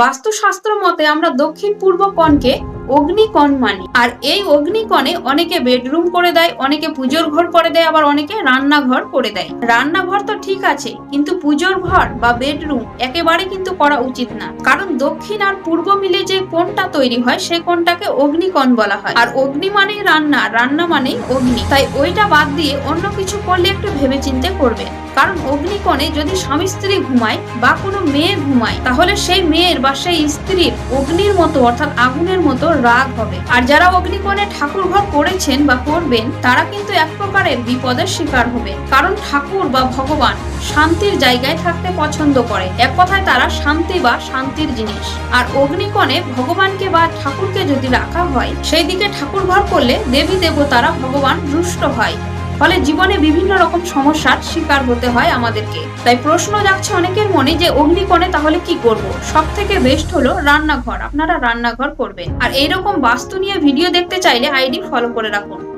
বাস্তুশাস্ত্র মতে আমরা দক্ষিণ পূর্ব কোণকে অগ্নিকোণ মানি। আর এই অগ্নিকোণে অনেকে বেডরুম করে দেয়, অনেকে পুজোর ঘর করে দেয়, আবার অনেকে রান্নাঘর করে দেয়। রান্নাঘর তো ঠিক আছে, কিন্তু পুজোর ঘর বা বেডরুম একেবারে কিন্তু করা উচিত না। কারণ দক্ষিণ আর পূর্ব মিলে যে কোণটা তৈরি হয় সেই কোণটাকে অগ্নিকোণ বলা হয়। আর অগ্নি মানেই রান্না, রান্না মানেই অগ্নি। তাই ওইটা বাদ দিয়ে অন্য কিছু করলে একটু ভেবেচিন্তে করবে। কারণ অগ্নিকোণে যদি স্বামী স্ত্রী ঘুমায় বা কোনো মেয়ে ঘুমায়, তাহলে সেই মেয়ের বা সেই স্ত্রীর অগ্নির মতো অর্থাৎ আগুনের মতো রাগ হবে। আর যারা অগ্নিকোণে ঠাকুর ঘর করেছেন বা করবেন, তারা কিন্তু এক প্রকারের বিপদের শিকার হবে। কারণ ঠাকুর বা ভগবান শান্তির জায়গায় থাকতে পছন্দ করে। এক কথায় তারা শান্তি বা শান্তির জিনিস। আর অগ্নিকোণে ভগবানকে বা ঠাকুরকে যদি রাখা হয়, সেই দিকে ঠাকুর ঘর করলে দেবী দেবতারা ভগবান রুষ্ট হয়। ফলে জীবনে বিভিন্ন রকম সমস্যার শিকার হতে হয় আমাদেরকে। তাই প্রশ্ন জাগছে অনেকের মনে যে অগ্নিকোণে তাহলে কি করব? সব থেকে বেস্ট হলো রান্নাঘর। আপনারা রান্নাঘর করবেন। আর এইরকম বাস্তু নিয়ে ভিডিও দেখতে চাইলে আইডি ফলো করে রাখুন।